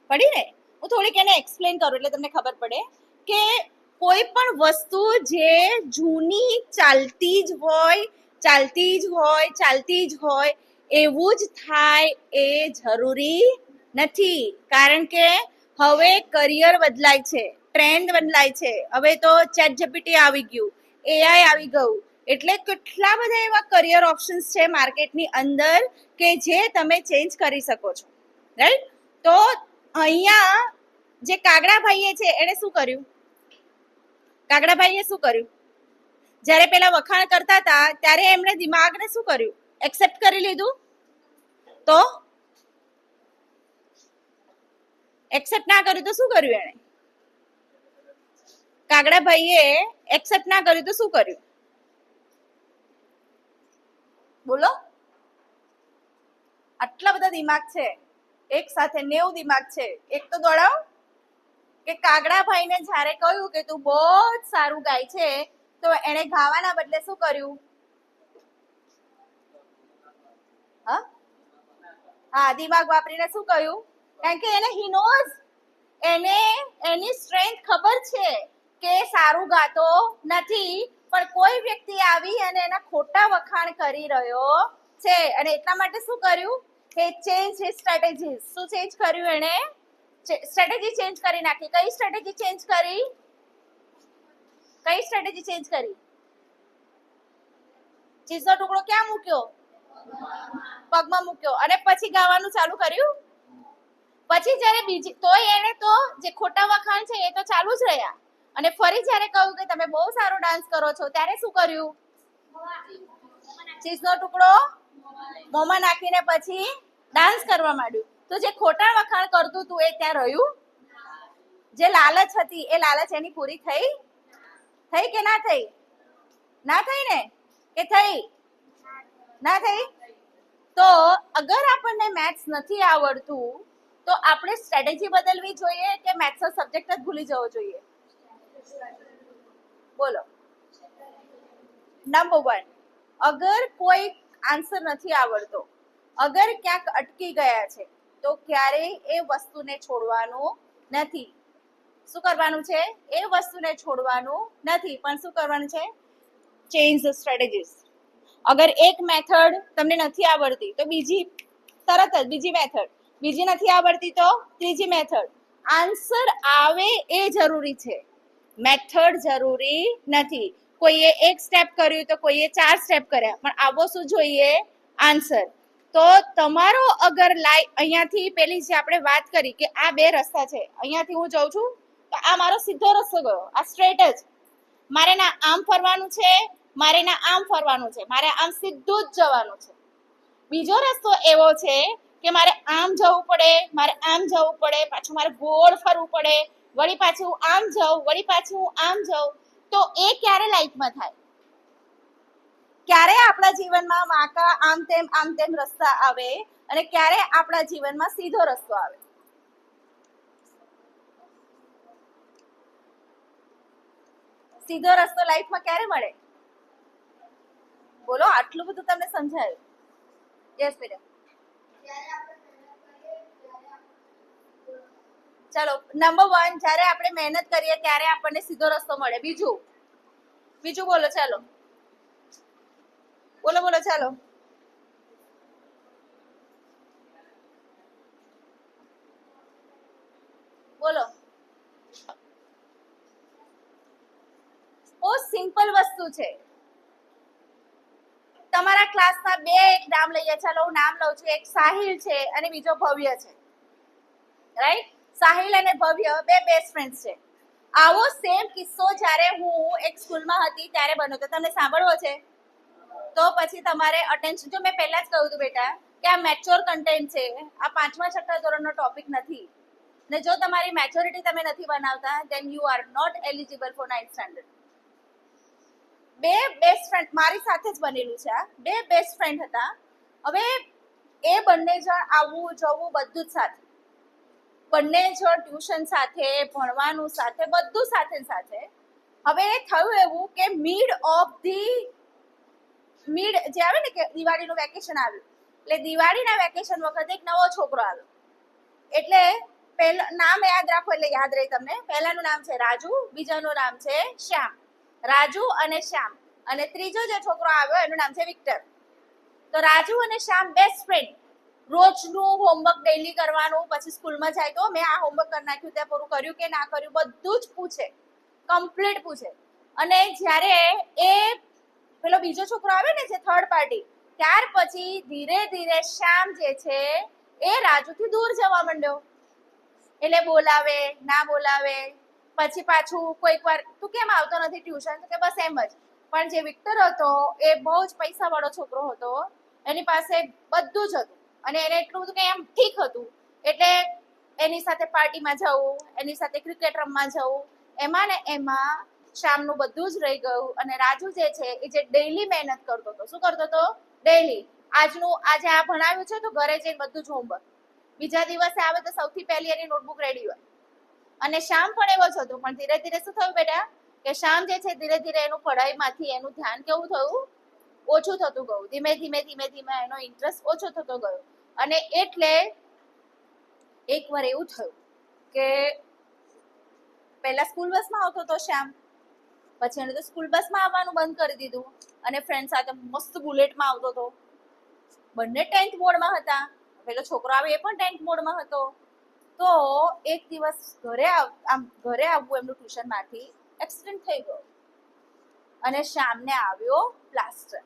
પડી ને? હું થોડીક એને એક્સપ્લેન કરું એટલે તમને ખબર પડે કે કોઈ પણ વસ્તુ જે જૂની ચાલતી જ હોય એવું જ થાય એ જરૂરી નથી. કારણ કે હવે કરિયર બદલાય છે, ટ્રેન્ડ બદલાય છે. હવે તો ચેટ જીપીટી આવી ગયું, એઆઈ આવી ગયું, એટલે કેટલા બધા એવા કરિયર ઓપ્શન્સ છે માર્કેટની અંદર કે જે તમે ચેન્જ કરી શકો છો, રાઈટ? તો અહીંયા જે કાગડાભાઈએ છે એને શું કર્યું? કાગડાભાઈએ શું કર્યું? જ્યારે પેલા વખાણ કરતા હતા ત્યારે એમણે દિમાગને શું કર્યું? એક્સેપ્ટ કરી લીધું. તો એક્સેપ્ટ ના કર્યું તો શું કર્યું એને? કાગડાભાઈએ એક્સેપ્ટ ના કર્યું તો શું કર્યું? બોલો. આટલા બધા દિમાગ છે એક સાથે, 90 દિમાગ છે. એક તો દોડાવ કે કાગડાભાઈને જ્યારે કહ્યું કે તું બહુ જ સારું ગાય છે, તો એને ગાવાના બદલે શું કર્યું? હા, દિમાગ વાપરીને શું કહ્યું? કારણ કે એને હી નોઝ, એને એની સ્ટ્રેન્થ ખબર છે કે સારું ગાતો નથી, પણ કોઈ વ્યક્તિ આવી અને એના ખોટા વખાણ કરી રહ્યો છે, અને એટલા માટે શું કર્યું? કે ચેન્જ હિઝ સ્ટ્રેટેજીસ. શું ચેન્જ કર્યું એને? સ્ટ્રેટેજી ચેન્જ કરી નાખી. કઈ સ્ટ્રેટેજી ચેન્જ કરી? કઈ સ્ટ્રેટેજી ચેન્જ કરી? ચીઝનો ટુકડો ક્યાં મૂક્યો? પગમાં મૂક્યો, અને પછી ગાવાનું ચાલુ કર્યું. પછી જ્યારે બીજી તોય એને તો જે ખોટા વખાણ છે એ તો ચાલુ જ રહ્યા, અને ફરી જ્યારે કહ્યું કે તમે બહુ સારો ડાન્સ કરો છો, ત્યારે શું કર્યું? ચીઝનો ટુકડો મોંમાં નાખીને પછી ડાન્સ કરવા માંડ્યું. તો જે ખોટા વખાણ કરતું હતું એ ત્યાં રહ્યું. જે લાલચ હતી એ લાલચ એની પૂરી થઈ? થઈ કે ના થઈ? ના થઈ ને? કે થઈ? ના થઈ? તો અગર આપણને મેથ્સ નથી આવડતું તો આપણે સ્ટ્રેટેજી બદલવી જોઈએ કે મેથ્સનો સબ્જેક્ટ જ ભૂલી જવો જોઈએ? બોલો. નંબર 1, અગર કોઈ આન્સર નથી આવડતો, અગર ક્યાંક અટકી ગયા છે, તો ક્યારેય એ વસ્તુને છોડવાનું નથી. શું કરવાનું છે? એ વસ્તુને છોડવાનું નથી, પણ શું કરવાનું છે? Change the strategies. અગર એક મેથડ તમને નથી આવડતી તો બીજી, તરત જ બીજી મેથડ, બીજી નથી આવડતી તો ત્રીજી મેથડ. આન્સર આવે એ જરૂરી છે, મેથડ જરૂરી નથી. કોઈએ એક સ્ટેપ કર્યું તો કોઈએ 4 સ્ટેપ કર્યા, પણ આવો શું જોઈએ? આન્સર. તો તમારો અગર અહીંયાથી પેલી જે આપણે વાત કરી કે આ બે રસ્તા છે, અહીંયાથી હું જાઉં છું તો આ મારો સીધો રસ્તો ગયો, આ સ્ટ્રેટ જ. મારે ના આમ ફરવાનું છે, મારે ના આમ ફરવાનું છે, મારે આમ સીધું જ જવાનું છે. બીજો રસ્તો એવો છે કે મારે આમ જવું પડે, મારે આમ જવું પડે, પાછું મારે ગોળ ફરવું પડે, વળી પાછું આમ જવું, વળી પાછું આમ જવું. તો એ ક્યારે લાઈફમાં થાય? ક્યારે આપણા જીવનમાં વાંકા આમ તેમ રસ્તા આવે, અને ક્યારે આપણા જીવનમાં સીધો રસ્તો આવે? સીધો રસ્તો લાઈફમાં ક્યારે મળે? બોલો. આટલું બધું તમને સમજાયું? Yes madam. ચલો, નંબર 1, જ્યારે આપણે મહેનત કરીએ ત્યારે આપણને સીધો રસ્તો મળે. બીજું બોલો. ચાલો બોલો. ચાલો. બોલો. બહુ સિમ્પલ વસ્તુ છે. તમારા ક્લાસના 2 નામ લઈએ. ચાલો હું નામ લઉં છું. એક સાહિલ છે અને બીજો ભવ્ય છે, રાઈટ? સાહિલ અને ભવ્ય 2 બેસ્ટ ફ્રેન્ડ્સ છે. આવો સેમ કિસ્સો જ્યારે હું એક સ્કૂલમાં હતી ત્યારે બન્યો. તો તમને સાંભળવો છે તો પછી તમારે અટેન્શન, જો મેં પહેલા જ કહ્યું હતું બેટા કે આ મેચ્યોર કન્ટેન્ટ છે, આ 5મા 6ઠા ધોરણનો ટોપિક નથી, ને જો તમારી મેચ્યોરિટી તમે નથી બનાવતા then you are not eligible for 9th standard. 2 best friend મારી સાથે જ બનેલું છે. આ 2 બેસ્ટ ફ્રેન્ડ હતા. હવે એ બંને જણ આવવું જવું બધું જ સાથે, બંને જણ ટ્યુશન સાથે, ભણવાનું સાથે, બધું સાથે. હવે થયું એવું કે મિડ જે આવે ને કે દિવાળીનું વેકેશન આવ્યું, એટલે દિવાળીના વેકેશન વખતે એક નવો છોકરો આવ્યો. એટલે પહેલા નામ યાદ રાખો એટલે યાદ રહે તમને. પહેલાનું નામ છે રાજુ, બીજાનું નામ છે શ્યામ. રાજુ અને શ્યામ. અને ત્રીજો જે છોકરો આવ્યો એનું નામ છે વિક્ટર. તો રાજુ અને શ્યામ બેસ્ટ ફ્રેન્ડ. રોજનું હોમવર્ક ડેઈલી કરવાનું, પછી સ્કૂલમાં જાય તો મેં આ હોમવર્ક કરી નાખ્યું, ત્યાં પૂરું કર્યું કે ના કર્યું બધું જ પૂછે, કમ્પ્લીટ પૂછે. અને જ્યારે એ પેલો બીજો છોકરો આવે ને જે થર્ડ પાર્ટી, ત્યાર પછી ધીરે ધીરે શ્યામ જે છે એ રાજુથી દૂર જવા માંડ્યો. એટલે બોલાવે ના બોલાવે, પછી પાછું કોઈક વાર તું કેમ આવતો નથી ટ્યુશન, કે બસ એમ જ. પણ જે વિક્ટર હતો એ બહુ જ પૈસા વાળો છોકરો હતો, એની પાસે બધું જ હતું અને એને એટલું બધું કે એમ ઠીક હતું, એટલે એની સાથે પાર્ટીમાં જવું, એની સાથે ક્રિકેટ રમવા જવું, એમાં ને એમાં શામનું બધું જ રહી ગયું. અને રાજુ જે છે એ જે ડેઈલી મહેનત કરતો હતો, શું કરતો હતો ડેઈલી, આજે આ ભણાવ્યું છે તો ઘરે જઈને બધું જ હોમવર્ક, બીજા દિવસે આવે તો સૌથી પહેલી એની નોટબુક રેડી હોય. અને શ્યામ પણ એવો જ હતો, પણ ધીરે ધીરે શું થયું બેટા કે શ્યામ જે છે ધીરે ધીરે એનું પઢાઈમાંથી એનું ધ્યાન કેવું થયું, ઓછું થતું ગયું. ધીમે ધીમે ધીમે ધીમે એનો ઇન્ટરેસ્ટ ઓછો થતો ગયો. અને એટલે એકવાર એવું થયું કે પહેલા સ્કૂલ બસમાં આવતો હતો શ્યામ, પછી એને તો સ્કૂલ બસમાં આવવાનું બંધ કરી દીધું અને ફ્રેન્ડ સાથે મસ્ત બુલેટમાં આવતો હતો. બંને 10th મોડમાં હતા. પેલો છોકરો આવે એ પણ 10th મોડમાં હતો. તો એક દિવસ ઘરે આવવું એમનું ટ્યુશનમાંથી એક્સિડન્ટ થઈ ગયો અને શ્યામને આવ્યો પ્લાસ્ટર.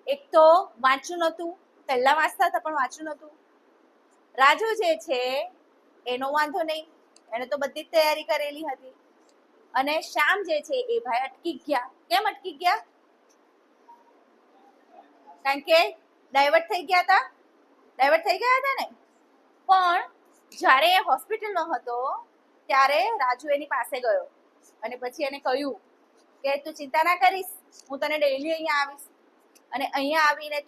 એક તો વાંચ્યું નતું, પહેલા વાંચતા હતા પણ વાંચ્યું નતું. રાજુ જે છે એનો વાંધો નહીં, એને તો બધી જ તૈયારી કરેલી હતી. અને શ્યામ જે છે એ ભાઈ અટકી ગયા. કેમ અટકી ગયા? કારણ કે ડાયવર્ટ થઈ ગયા હતા ને. પણ જ્યારે એ હોસ્પિટલમાં હતો ત્યારે રાજુ એની પાસે ગયો અને પછી એને કહ્યું કે તું ચિંતા ના કરીશ, હું તને ડેઈલી અહીંયા આવીશ અને અહીંયા આવીને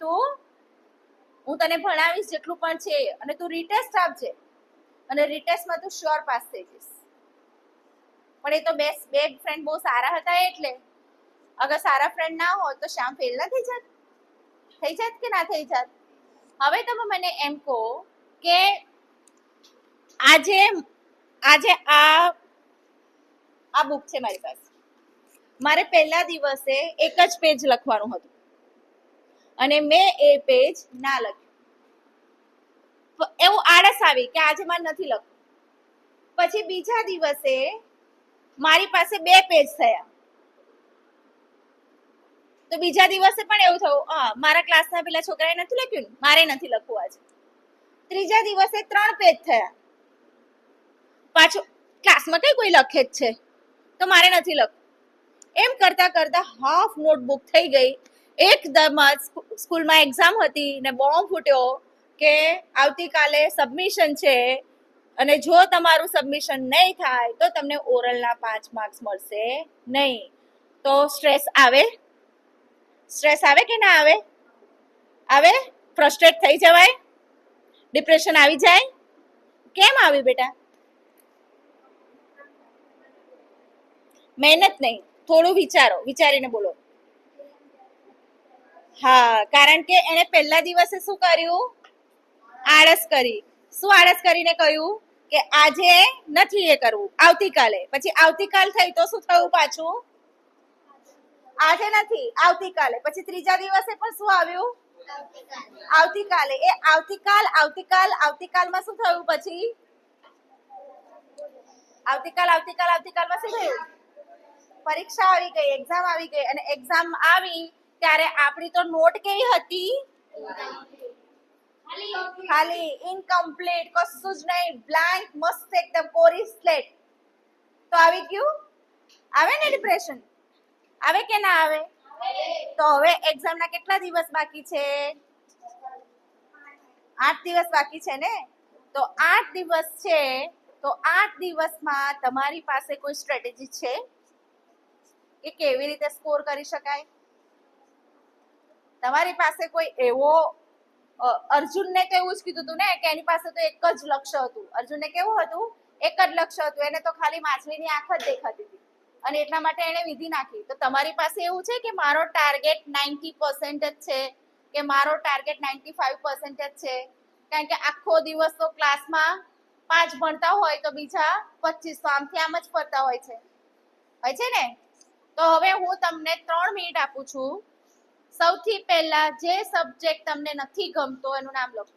હું તને ભણાવીશ જેટલું પણ છે, અને તું રીટેસ્ટ આપજે અને રીટેસ્ટમાં તું શ્યોર પાસ થઈ જઈશ. પણ એ તો બે ફ્રેન્ડ બહુ સારા હતા, એટલે અગર સારા ફ્રેન્ડ ના હોય તો શ્યામ ફેલ ના થઈ જાત કે ના થઈ જાત? હવે તમે મને એમ કહો કે આજે આ બુક છે મારી પાસે, મારે પહેલા દિવસે એક જ પેજ લખવાનું હતું અને મેં એ પેજ ના લખ્યું. એવું આળસ આવી કે આજે મારે નથી લખવું. પછી બીજા દિવસે મારી પાસે 2 પેજ થયા, તો બીજા દિવસે પણ એવું થયું મારા ક્લાસના પેલા છોકરાએ નથી લખ્યું, મારે નથી લખવું આજે. ત્રીજા દિવસે 3 પેજ થયા, પાછું ક્લાસમાં કઈ કોઈ લખે જ છે તો મારે નથી લખવું. એમ કરતા કરતા હાફ નોટબુક થઈ ગઈ. એકદમ જ સ્કૂલમાં એક્ઝામ હતી ને બોમ્બ ફૂટ્યો કે આવતીકાલે સબમિશન છે અને જો તમારું સબમિશન નહીં થાય તો તમને ઓરલના 5 માર્ક્સ મળશે નહીં. તો સ્ટ્રેસ આવે કે ના આવે? ફ્રસ્ટ્રેટ થઈ જવાય, ડિપ્રેશન આવી જાય. કેમ આવી બેટા? મહેનત નહીં, થોડું વિચારીને બોલો. હા, કારણ કે એને પહેલા દિવસે શું કર્યું? આળસ કરી. શું આળસ કરીને કહ્યું કે આજે નથી એ કરવું, આવતીકાલે. પછી આવતીકાલ થઈ તો શું થયું પાછું? આજે નથી, આવતીકાલે. પછી ત્રીજા દિવસે પણ શું આવ્યું? આવતીકાલે. એ આવતીકાલમાં શું થયું? પછી આવતીકાલમાં શું થયું? પરીક્ષા આવી ગઈ, એક્ઝામ આવી ગઈ. અને એક્ઝામ આવી ત્યારે આપણી તો નોટ કેવી હતી? ખાલી, ઇનકમ્પ્લીટ, કશું જ નહીં, બ્લેન્ક, મસ્ત એકદમ કોરી સ્લેટ. તો આવી ગયું? આવે ને ડિપ્રેશન? આવે કે ના આવે? તો હવે એક્ઝામના કેટલા દિવસ બાકી છે? 8 દિવસ બાકી છે ને. તો 8 દિવસ છે, તો 8 દિવસમાં તમારી પાસે કોઈ સ્ટ્રેટેજી છે કે કેવી રીતે સ્કોર કરી શકાય? તમારી પાસે કોઈ એવો અર્જુનને તો એવું જ કીધું હતું ને કે એની પાસે તો એક જ લક્ષ્ય હતું. અર્જુનને કેવું હતું? એક જ લક્ષ્ય હતું. એને તો ખાલી માછલીની આંખ જ દેખાતી હતી અને એટલા માટે એને વિધિ નાખી. તો તમારી પાસે એવું છે કે મારો ટાર્ગેટ 90% જ છે, કે મારો ટાર્ગેટ 95% જ છે? કારણ કે આખો દિવસ તો ક્લાસમાં 5 ભણતા હોય તો બીજા 25 તો આમથી આમ જ ફરતા હોય છે ને. તો હવે હું તમને 3 મિનિટ આપું છું. સૌથી પહેલા જે સબ્જેક્ટ તમને નથી ગમતો એનું નામ લખો.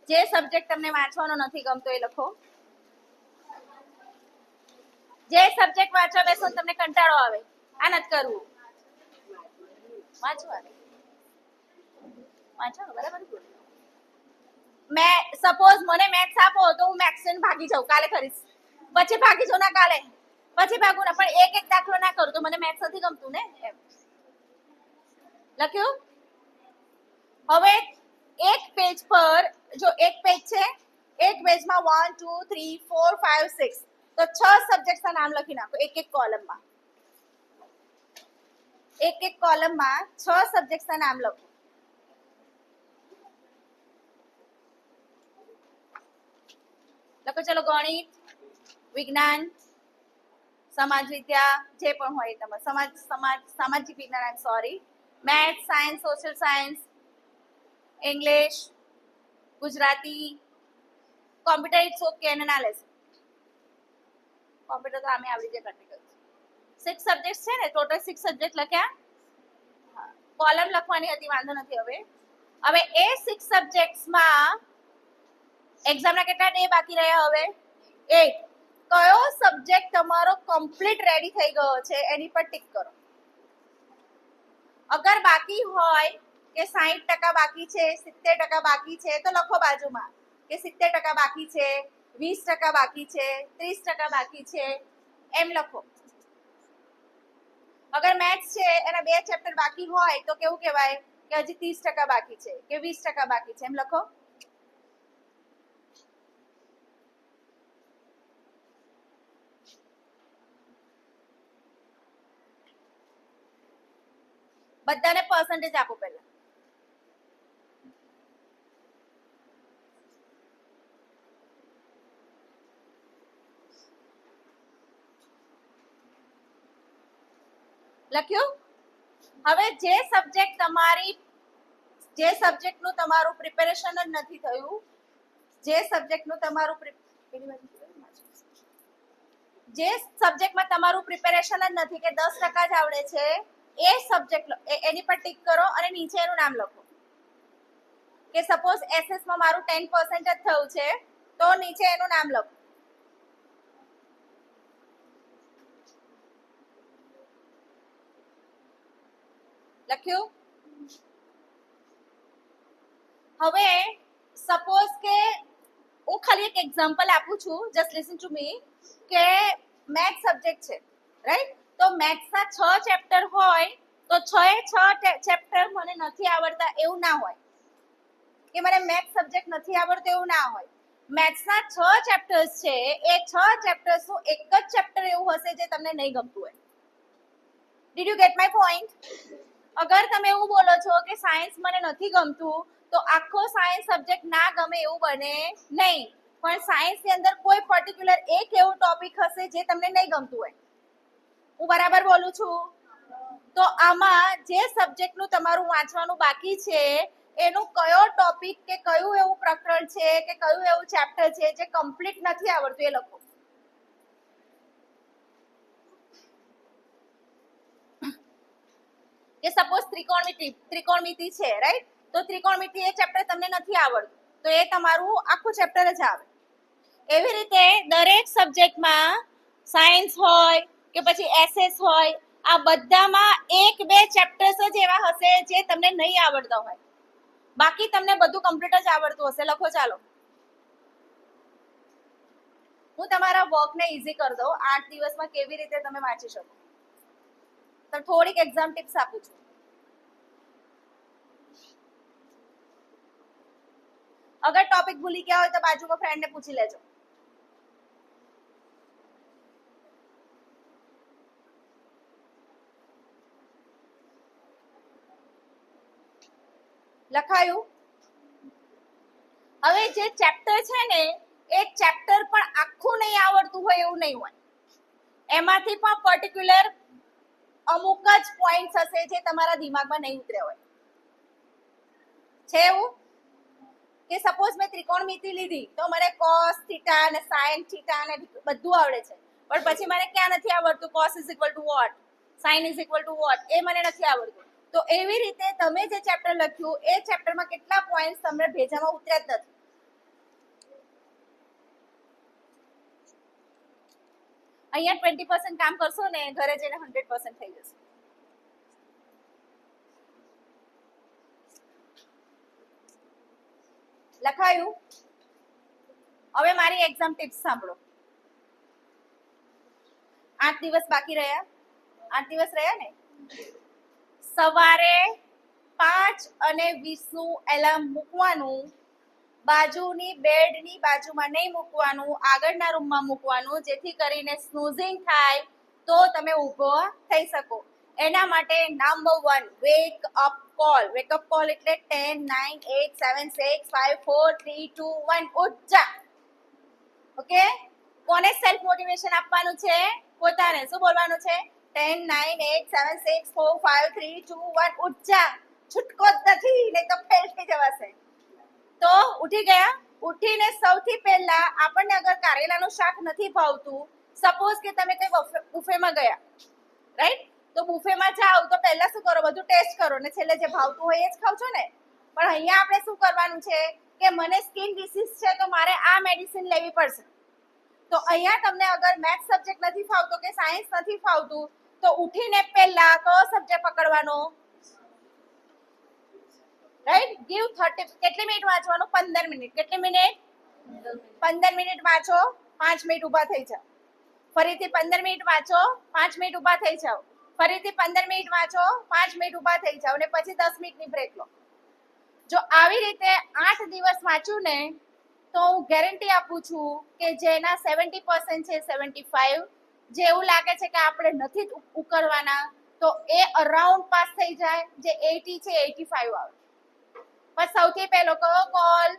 જે સબ્જેક્ટ તમને વાંચવાનો નથી ગમતો એ લખો. જે સબ્જેક્ટ વાંચવા બેસો તમને કંટાળો આવે, આ નથી કરવું, વાંચવાનું બરાબર. મેં સપોઝ મને મેથ્સ આપો તો હું મેથ્સ ને ભાગી જાઉં, કાલે કરીશ, પછી ભાગી જાઉં ના કાલે, પછી ભાગું ના, પણ એક દાખલો ના કરું તો મને મેથ્સ નથી ગમતું ને એમ. લખ્યું? હવે એક પેજ પર જો એક પેજ છે, એક પેજમાં 1 2 3 4 5 6 તો 6 સબ્જેક્ટના નામ લખી નાખો એક એક કોલમમાં. એક એક કોલમમાં 6 સબ્જેક્ટના નામ લખો. લખો ચલો. ગણિત, વિજ્ઞાન, સમાજ વિદ્યા, જે પણ હોય તમારે સામાજિક વિજ્ઞાન, sorry, maths, science, social science, English, Gujarati, computer it's okay એને ના લેશે. કોમ્પ્યુટર તો આમે આવડી જાય પ્રેક્ટિકલ. 6 સબ્જેક્ટ છે ને, ટોટલ 6 સબ્જેક્ટ લખ્યા. કોલમ લખવાની હતી, વાંધો નથી. હવે એ 6 સબ્જેક્ટ્સમાં એક્ઝામના કેટલા ડે બાકી રહ્યા? હવે 8. કયો સબ્જેક્ટ તમારો કમ્પ્લીટ રેડી થઈ ગયો છે એની પર ટિક કરો. અગર બાકી હોય કે 60% બાકી છે, 70% બાકી છે તો લખો બાજુમાં કે 70% બાકી છે, 20% બાકી છે, 30% બાકી છે, એમ લખો. અગર મેથ્સ છે એના 2 ચેપ્ટર બાકી હોય તો કેવું કહેવાય કે હજી 30% બાકી છે કે 20% બાકી છે, એમ લખો. બધાને પર્સન્ટેજ આપો પહેલા. લખ્યું? હવે જે સબ્જેક્ટનું તમારું પ્રિપેરેશન જ નથી થયું, જે સબ્જેક્ટમાં તમારું પ્રિપેરેશન જ નથી કે 10% જ આવડે છે, એ સબ્જેક્ટ એની પર ટિક કરો અને નીચે એનું નામ લખો. કે સપોઝ એસએસ માં મારું 10% જ થયું છે તો નીચે એનું નામ લખો. લખ્યું? હવે સપોઝ કે હું ખાલી એક એક્ઝામ્પલ આપું છું, જસ્ટ લિસન ટુ મી, કે મેથ્સ સબ્જેક્ટ છે, રાઈટ? તો મેથ્સના 6 ચેપ્ટર હોય તો 6 ચેપ્ટર મને નથી આવડતા એવું ના હોય, કે મને મેથ્સ સબ્જેક્ટ નથી આવડતો એવું ના હોય. મેથ્સના 6 ચેપ્ટર્સ છે, એ 6 ચેપ્ટર્સનું એક જ ચેપ્ટર એવું હશે જે તમને નહીં ગમતું હોય. Did you get my point? અગર તમે એવું બોલો છો કે સાયન્સ મને નથી ગમતું તો આખો સાયન્સ સબ્જેક્ટ ના ગમે એવું બને નહીં, પણ સાયન્સની અંદર કોઈ પર્ટિક્યુલર એક એવું ટોપિક હશે જે તમને નહીં ગમતું હોય. હું બરાબર બોલું છું? તો આમાં જે સબ્જેક્ટનું તમારું વાંચવાનું બાકી છે એનું કયો ટોપિક કે કયું એવું પ્રકરણ છે કે કયું એવું ચેપ્ટર છે જે કમ્પ્લીટ નથી આવડતું એ લખો. કે સપોઝ ત્રિકોણમિતિ છે, રાઈટ? તો ત્રિકોણમિતિ એ ચેપ્ટર તમને નથી આવડતું તો એ તમારું આખું ચેપ્ટર જ આવે. એવી રીતે દરેક સબ્જેક્ટમાં સાયન્સ હોય કે પછી એસએસ હોય, આ બધામાં 1-2 ચેપ્ટર્સ જ એવા હશે જે તમને નહીં આવડતા હોય, બાકી તમને બધું કમ્પ્લીટ જ આવડતું હશે. લખો ચાલો. હું તમારા વર્કને ઈઝી કરી દઉં, 8 દિવસમાં કેવી રીતે તમે વાંચી શકો. તો થોડીક એક્ઝામ ટિપ્સ આપું છું. અગર ટોપિક ભૂલી ગયા હોય તો બાજુમાં ફ્રેન્ડને પૂછી લેજો. લખાયું? હવે જે ચેપ્ટર છે ને એ ચેપ્ટર પણ આખું નહીં આવડતું હોય એવું નહીં હોય, એમાંથી પણ પર્ટિક્યુલર અમુક જ પોઈન્ટ્સ હશે જે તમારા દિમાગમાં નહીં ઉતર્યા હોય. છે એવું કે સપોઝ મેં ત્રિકોણમિતિ લીધી તો મને cos થીટા અને sin થીટા અને બધું આવડે છે, પણ પછી મને ક્યાં નથી આવડતું cos is equal to what, sin is equal to what, એ મને નથી આવડતું. તો એવી રીતે તમે જે ચેપ્ટર લખ્યું એ ચેપ્ટરમાં કેટલા પોઈન્ટ્સ તમને ભેજામાં ઉતર્યા જ નથી. અહીંયા 20% કામ કરશો ને ઘરે જઈને 100% થઈ જશે. લખાયું? હવે મારી એક્ઝામ ટિપ્સ સાંભળો. 8 દિવસ બાકી રહ્યા. 8 દિવસ રહ્યા ને. સવારે 5:20 નું એલાર્મ મૂકવાનું. બાજુની બેડની બાજુમાં નહીં મૂકવાનું, આગળના રૂમમાં મૂકવાનું, જેથી કરીને સ્નૂઝિંગ થાય તો તમે ઊભો થઈ શકો. એના માટે number 1 wake up call. Wake up call એટલે 10 9 8 7 6 5 4 3 2 1 ઉઠ જા. ઓકે, કોને સેલ્ફ મોટિવેશન આપવાનું છે? પોતાને. શું બોલવાનું છે? 10 9 8 7 6 4 5 3 2 1 ઉઠ જા. છૂટકો જ નથી, નહીં તો ફેલ થઈ જવાશે. તો ઉઠી ગયા. ઉઠીને સૌથી પહેલા આપણને અગર કારેલાનું શાક નથી ભાવતું, સપોઝ કે તમે કઈ બુફેમાં ગયા, રાઈટ? તો બુફેમાં જાઓ તો પહેલા શું કરો? બધું ટેસ્ટ કરો ને છેલ્લે જે ભાવતું હોય એ જ ખાવ છો ને. પણ અહીંયા આપણે શું કરવાનું છે કે મને સ્કિન ડિસીઝ છે તો મારે આ મેડિસિન લેવી પડશે. તો અહીંયા તમને અગર મેથ્સ સબ્જેક્ટ નથી ફાવતો કે સાયન્સ નથી ફાવતું તો ઉઠીને પહેલા કયો સબ્જેક્ટ પકડવાનો? રાઈટ? ગીવ 30. કેટલી મિનિટ વાંચવાનું? 15 મિનિટ. કેટલી મિનિટ? 15 મિનિટ વાંચો, 5 મિનિટ ઊભા થઈ જાઓ. ફરીથી 15 મિનિટ વાંચો, 5 મિનિટ ઊભા થઈ જાઓ. ફરીથી 15 મિનિટ વાંચો, 5 મિનિટ ઊભા થઈ જાઓ અને પછી 10 મિનિટની બ્રેક લો. જો આવી રીતે 8 દિવસ વાંચ્યું ને તો હું ગેરંટી આપું છું કે જેના 70% છે 75, જે એવું લાગે છે કે આપણે નથી ઉકરવાના તો એ અરાઉન્ડ પાસ થઈ જાય, જે 80 છે 85 આવે. પણ સૌથી પહેલો કયો call?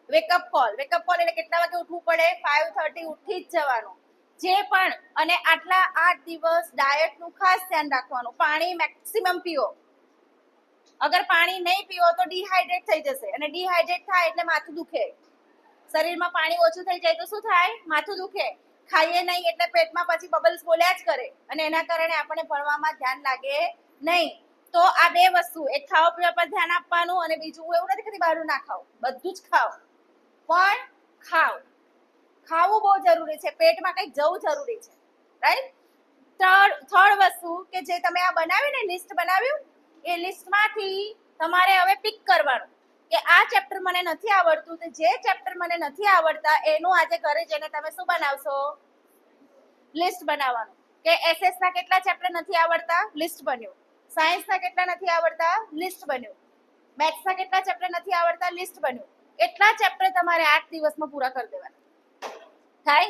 Wake up call. Wake up call એટલે કેટલા વાગે ઉઠવું પડે? 5:30 ઉઠી જ જવાનું. જે પણ, અને આટલા 8 દિવસ ડાયટનું ખાસ ધ્યાન રાખવાનું. પાણી મેક્સિમમ પીઓ. અગર પાણી નહીં પીઓ તો ડિહાઇડ્રેટ થઈ જશે, અને ડિહાઇડ્રેટ થાય એટલે માથું દુખે. શરીરમાં પાણી ઓછું થઈ જાય તો શું થાય? માથું દુખે. ખાઈએ નહીં એટલે પેટમાં પછી બબલ્સ બોલ્યા જ કરે, અને એના કારણે આપણને ભણવામાં ધ્યાન લાગે નહીં. તો આ બે વસ્તુ, એક ખાવા પીવા પર ધ્યાન આપવાનું, અને બીજું એવું નથી કે બહારનું ના ખાવ, બધું જ ખાવ, પણ ખાવ. ખાવું બહુ જરૂરી છે, પેટમાં કંઈક જવું જરૂરી છે, રાઈટ? થર્ડ વસ્તુ કે જે તમે આ બનાવ્યું ને, લિસ્ટ બનાવ્યું, એ લિસ્ટમાંથી તમારે હવે પિક કરવાનું કે આ ચેપ્ટર મને નથી આવડતું. તો જે ચેપ્ટર મને નથી આવડતા એનું આજે ઘરે જઈને તમે શું બનાવશો? લિસ્ટ બનાવવાનું. કે એસએસ ના કેટલા ચેપ્ટર નથી આવડતા? લિસ્ટ બન્યું. સાયન્સ ના કેટલા નથી આવડતા? લિસ્ટ બન્યું. મેથ્સ ના કેટલા ચેપ્ટર નથી આવડતા? લિસ્ટ બન્યું. એટલા ચેપ્ટર તમારે 8 દિવસમાં પૂરા કરી દેવાના. થાય?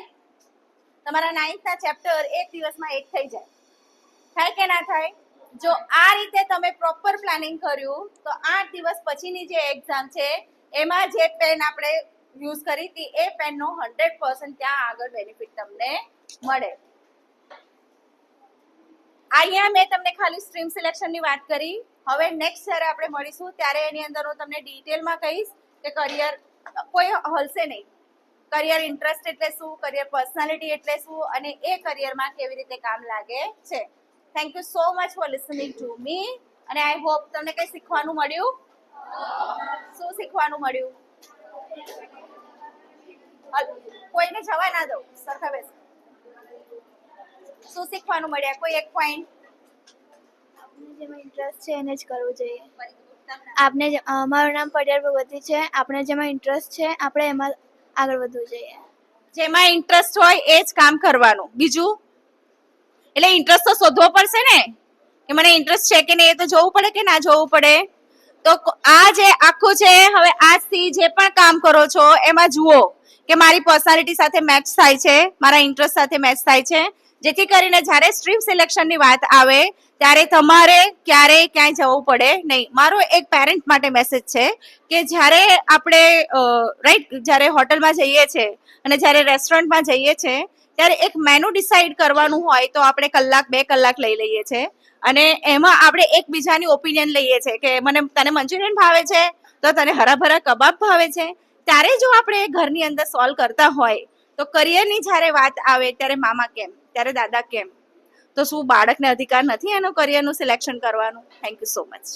તમારા 9th ના ચેપ્ટર 1 દિવસમાં 1 થઈ જાય. થાય કે ના થાય? જો આ રીતે તમે પ્રોપર પ્લાનિંગ કર્યું તો 8 દિવસ પછીની જે એક્ઝામ છે એમાં જે પેન આપણે યુઝ કરી હતી એ પેનનો 100% ત્યાં આગળ બેનિફિટ તમને મળે. અહીંયા મેં તમને ખાલી સ્ટ્રીમ સિલેક્શનની વાત કરી. હવે નેક્સ્ટ જ્યારે આપણે મળીશું ત્યારે એની અંદર હું તમને ડિટેલમાં કહીશ કે કરિયર કોઈ હલશે નહીં. કરિયર ઇન્ટરેસ્ટ એટલે શું, કરિયર પર્સનાલિટી એટલે શું, અને એ કરિયરમાં કેવી રીતે કામ લાગે છે. Thank you so much for listening to me, અને આઈ હોપ તમને કંઈ શીખવાનું મળ્યું. શું શીખવાનું મળ્યું? કોઈને જવા ના દઉં, સરખા બેસ. શું શીખવાનું મળ્યા? કોઈ એક પોઈન્ટ? જેમાં ઇન્ટરેસ્ટ છે એને જ કરવું જોઈએ. આપને મારું નામ પડિયાર ભગવતી છે. આપણે જેમાં ઇન્ટરેસ્ટ છે આપણે એમાં આગળ વધવું જોઈએ. જેમાં ઇન્ટરેસ્ટ હોય એ જ કામ કરવાનું. બીજું એટલે ઇન્ટરેસ્ટ તો શોધવો પડશે ને, કે મને ઇન્ટરેસ્ટ છે કે નહીં, એ તો જોવું પડે કે ના જોવું પડે. તો આ જે આખું છે, હવે આજથી જે પણ કામ કરો છો એમાં જુઓ કે મારી પર્સનાલિટી સાથે મેચ થાય છે, મારા ઇન્ટરેસ્ટ સાથે મેચ થાય છે, જેથી કરીને જ્યારે સ્ટ્રીમ સિલેક્શનની વાત આવે ત્યારે તમારે ક્યારેય ક્યાંય જવું પડે નહીં. મારો એક પેરેન્ટ માટે મેસેજ છે કે જ્યારે આપણે રાઈટ જ્યારે હોટલમાં જઈએ છીએ અને જ્યારે રેસ્ટોરન્ટમાં જઈએ છીએ ત્યારે એક મેનુ ડિસાઈડ કરવાનું હોય તો આપણે કલાક 2 કલાક લઈ લઈએ છીએ, અને એમાં આપણે એકબીજાની ઓપિનિયન લઈએ છીએ કે તને મંચુરિયન ભાવે છે તો તને હરાભરા કબાબ ભાવે છે. ત્યારે જો આપણે એ ઘરની અંદર સોલ્વ કરતા હોય તો કરિયરની જ્યારે વાત આવે ત્યારે મામા કેમ, ત્યારે દાદા કેમ, તો શું બાળકને અધિકાર નથી એનો કરિયરનું સિલેક્શન કરવાનું? Thank you so much.